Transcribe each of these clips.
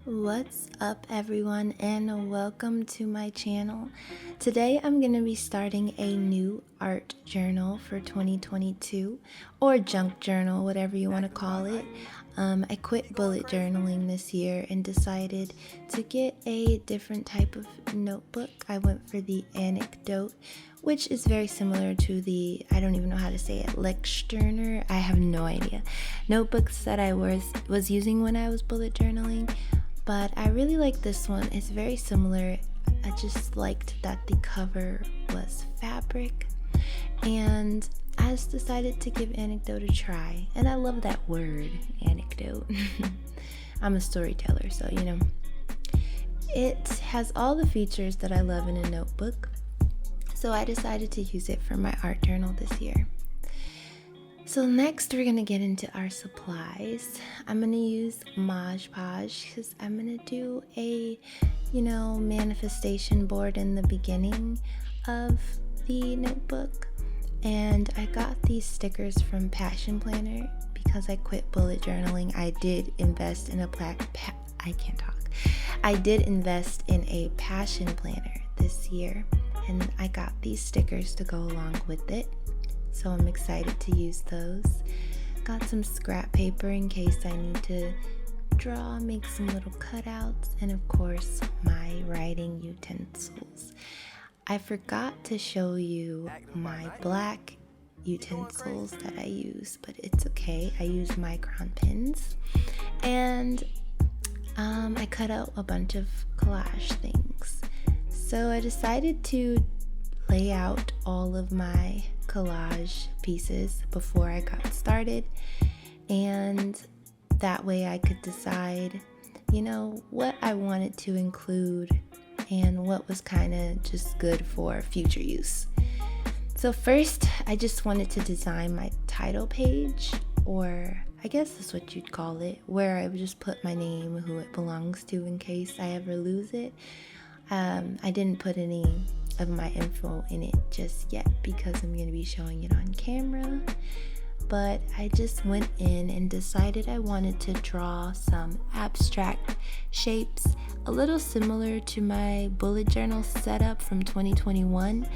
What's up, everyone, and welcome to my channel. Today I'm going to be starting a new art journal for 2022, or junk journal, whatever you want to call it. I quit bullet journaling this year and decided to get a different type of notebook. I went for the Anecdote, which is very similar to the, I don't even know how to say it, Lexturner. I have no idea. Notebooks that I was using when I was bullet journaling. But I really like this one. It's very similar. I just liked that the cover was fabric, and I just decided to give Anecdote a try. And I love that word, anecdote. I'm a storyteller, so it has all the features that I love in a notebook. So I decided to use it for my art journal this year. So next we're gonna get into our supplies. I'm gonna use Mod Podge because I'm gonna do a, manifestation board in the beginning of the notebook. And I got these stickers from Passion Planner because I quit bullet journaling. I did invest in I did invest in a Passion Planner this year, and I got these stickers to go along with it. So I'm excited to use those. Got some scrap paper in case I need to draw, make some little cutouts, and of course my writing utensils. I forgot to show you my black utensils that I use, but it's okay. I use micron pens, and I cut out a bunch of collage things. So I decided to lay out all of my collage pieces before I got started, and that way I could decide, what I wanted to include and what was kind of just good for future use. So first, I just wanted to design my title page, or I guess that's what you'd call it, where I would just put my name, who it belongs to in case I ever lose it. I didn't put any of my info in it just yet because I'm going to be showing it on camera, but I just went in and decided I wanted to draw some abstract shapes, a little similar to my bullet journal setup from 2021.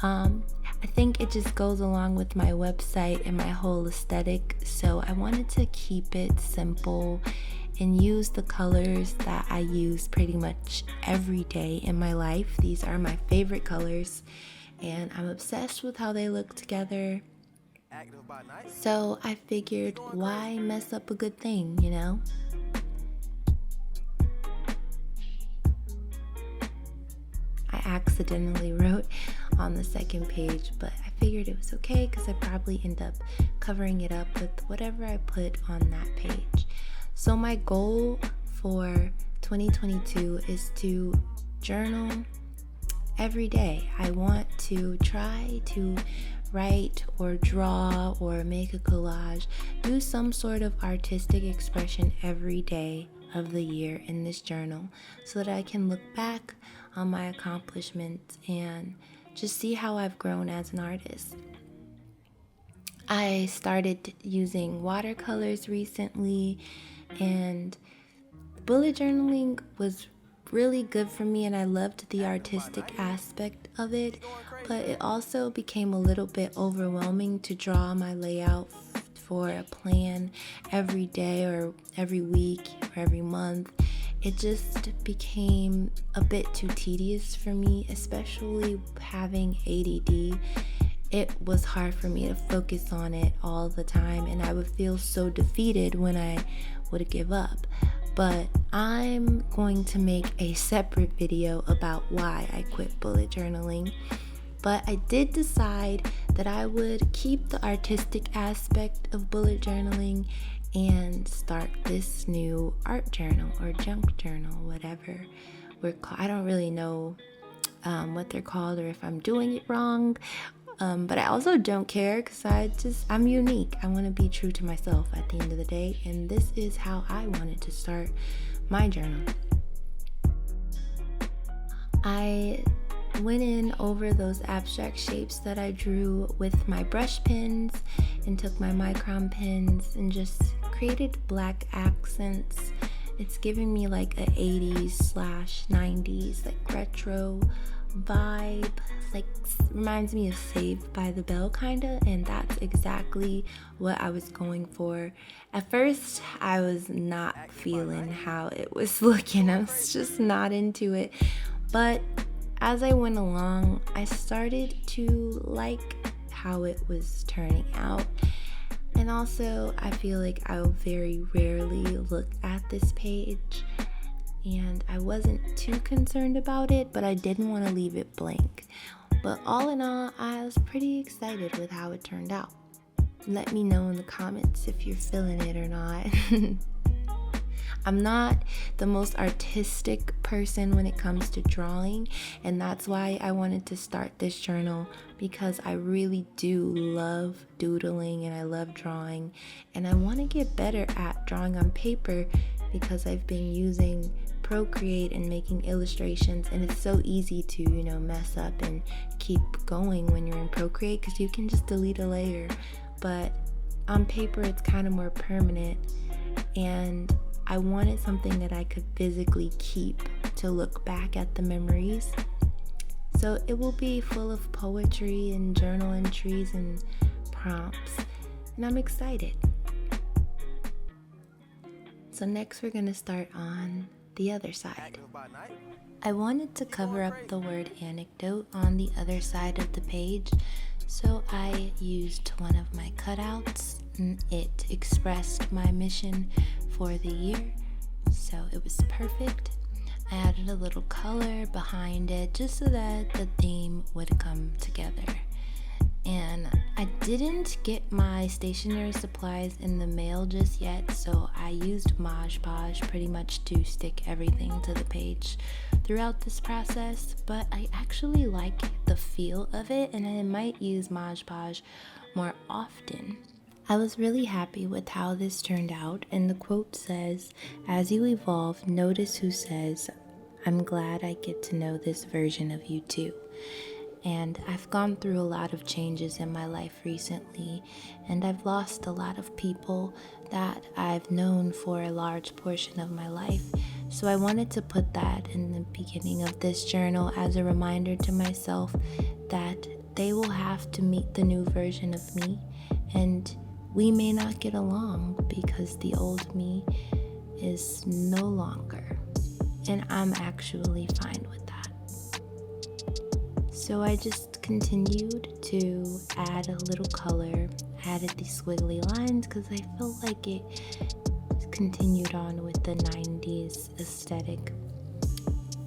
I think it just goes along with my website and my whole aesthetic, so I wanted to keep it simple and use the colors that I use pretty much every day in my life. These are my favorite colors, and I'm obsessed with how they look together. So I figured, why mess up a good thing, I accidentally wrote on the second page, but I figured it was okay because I probably end up covering it up with whatever I put on that page. So my goal for 2022 is to journal every day. I want to try to write or draw or make a collage, do some sort of artistic expression every day of the year in this journal so that I can look back on my accomplishments and just see how I've grown as an artist. I started using watercolors recently, and bullet journaling was really good for me, and I loved the artistic aspect of it, but it also became a little bit overwhelming to draw my layout for a plan every day or every week or every month. It just became a bit too tedious for me, especially having ADD. It was hard for me to focus on it all the time, and I would feel so defeated when I would give up. But I'm going to make a separate video about why I quit bullet journaling. But I did decide that I would keep the artistic aspect of bullet journaling and start this new art journal or junk journal, whatever I don't really know what they're called or if I'm doing it wrong. But I also don't care because I'm unique. I want to be true to myself at the end of the day, and this is how I wanted to start my journal. I went in over those abstract shapes that I drew with my brush pens and took my micron pens and just created black accents It's giving me like a 80s/90s like retro vibe, like reminds me of Saved by the Bell kinda, and that's exactly what I was going for. At first I was not feeling how it was looking. I was just not into it, but as I went along I started to like how it was turning out. And also, I feel like I very rarely look at this page, and I wasn't too concerned about it, but I didn't want to leave it blank. But all in all, I was pretty excited with how it turned out. Let me know in the comments if you're feeling it or not. I'm not the most artistic person when it comes to drawing, and that's why I wanted to start this journal, because I really do love doodling and I love drawing, and I want to get better at drawing on paper because I've been using Procreate and making illustrations, and it's so easy to, mess up and keep going when you're in Procreate because you can just delete a layer, but on paper it's kind of more permanent, and I wanted something that I could physically keep to look back at the memories. So it will be full of poetry and journal entries and prompts, and I'm excited. So next we're going to start on the other side. I wanted to cover up the word anecdote on the other side of the page, so I used one of my cutouts, and it expressed my mission for the year, so it was perfect. I added a little color behind it just so that the theme would come together. And I didn't get my stationery supplies in the mail just yet, so I used Mod Podge pretty much to stick everything to the page throughout this process, but I actually like the feel of it, and I might use Mod Podge more often. I was really happy with how this turned out, and the quote says, "As you evolve, notice who says, 'I'm glad I get to know this version of you too.'" And I've gone through a lot of changes in my life recently, and I've lost a lot of people that I've known for a large portion of my life. So I wanted to put that in the beginning of this journal as a reminder to myself that they will have to meet the new version of me, and we may not get along because the old me is no longer, and I'm actually fine with that. So I just continued to add a little color, added these squiggly lines because I felt like it continued on with the 90s aesthetic,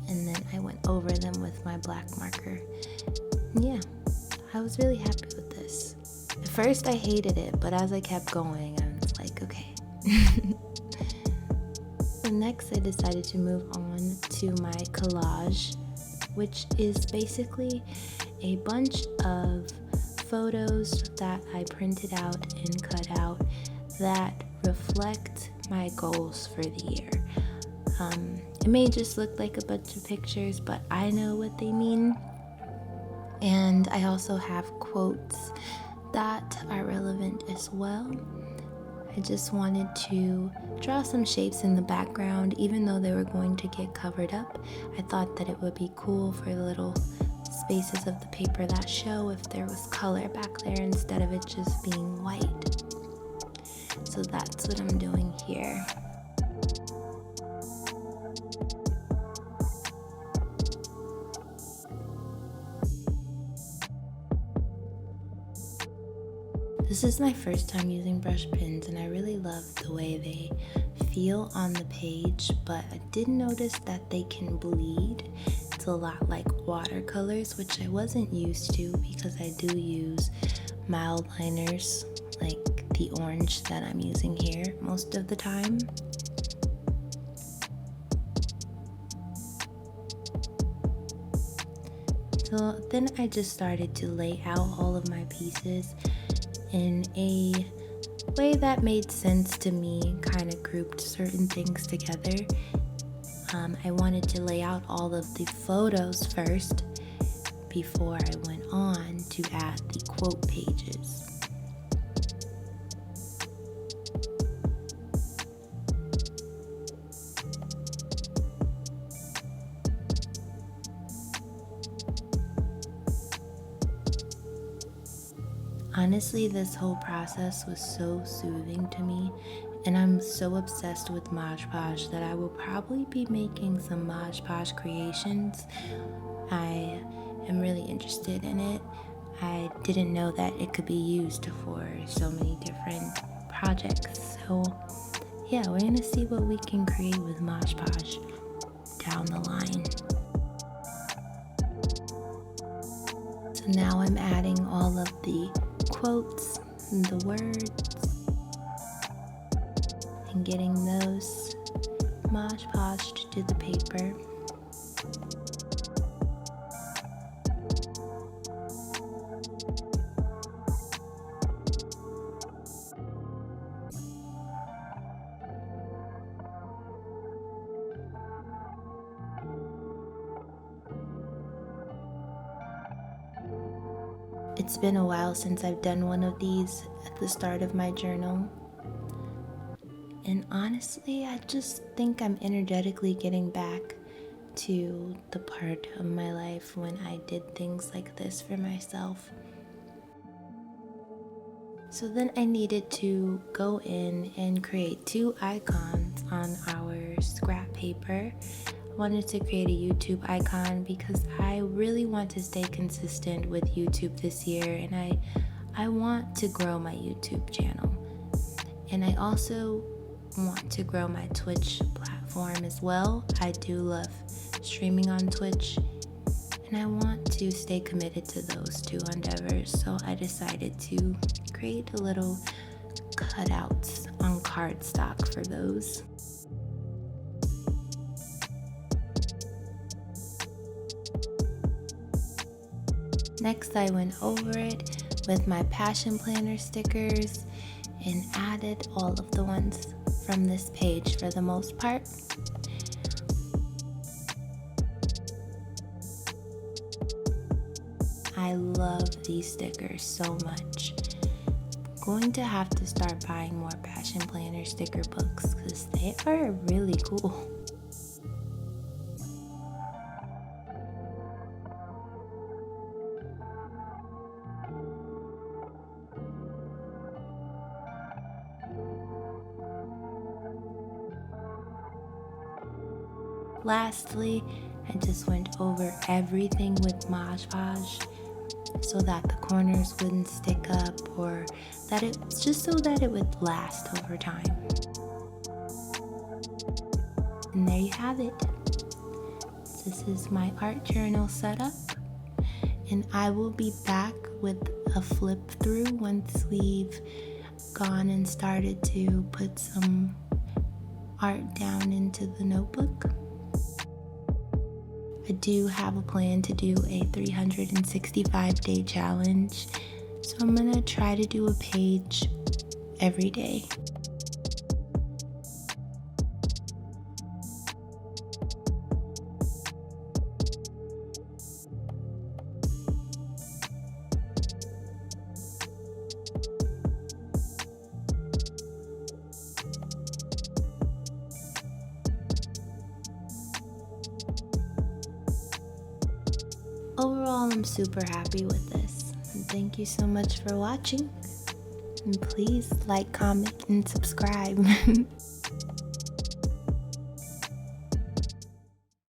and then I went over them with my black marker. And yeah, I was really happy with this. At first I hated it, but as I kept going, I was like, okay. So next I decided to move on to my collage, which is basically a bunch of photos that I printed out and cut out that reflect my goals for the year. It may just look like a bunch of pictures, but I know what they mean. And I also have quotes that are relevant as well. I just wanted to draw some shapes in the background, even though they were going to get covered up. I thought that it would be cool for the little spaces of the paper that show if there was color back there instead of it just being white. So that's what I'm doing here. This is my first time using brush pens, and I really love the way they feel on the page, but I did notice that they can bleed. It's a lot like watercolors, which I wasn't used to because I do use mild liners like the orange that I'm using here most of the time. So then I just started to lay out all of my pieces in a way that made sense to me, kind of grouped certain things together. I wanted to lay out all of the photos first before I went on to add the quote pages. Honestly, this whole process was so soothing to me, and I'm so obsessed with Mod Podge that I will probably be making some Mod Podge creations. I am really interested in it. I didn't know that it could be used for so many different projects. So yeah, we're gonna see what we can create with Mod Podge down the line. So now I'm adding all of the quotes and the words and getting those Mod Podged to the paper. It's been a while since I've done one of these at the start of my journal. And honestly, I just think I'm energetically getting back to the part of my life when I did things like this for myself. So then I needed to go in and create 2 icons on our scrap paper. I wanted to create a YouTube icon because I really want to stay consistent with YouTube this year, and I want to grow my YouTube channel. And I also want to grow my Twitch platform as well. I do love streaming on Twitch, and I want to stay committed to those 2 endeavors. So I decided to create a little cutouts on cardstock for those. Next, I went over it with my Passion Planner stickers and added all of the ones from this page for the most part. I love these stickers so much. I'm going to have to start buying more Passion Planner sticker books because they are really cool. Lastly, I just went over everything with Mod Podge so that the corners wouldn't stick up, or that it's just so that it would last over time. And there you have it. This is my art journal setup, and I will be back with a flip through once we've gone and started to put some art down into the notebook. I do have a plan to do a 365-day challenge, so I'm gonna try to do a page every day. Overall, I'm super happy with this. And thank you so much for watching. And please like, comment, and subscribe.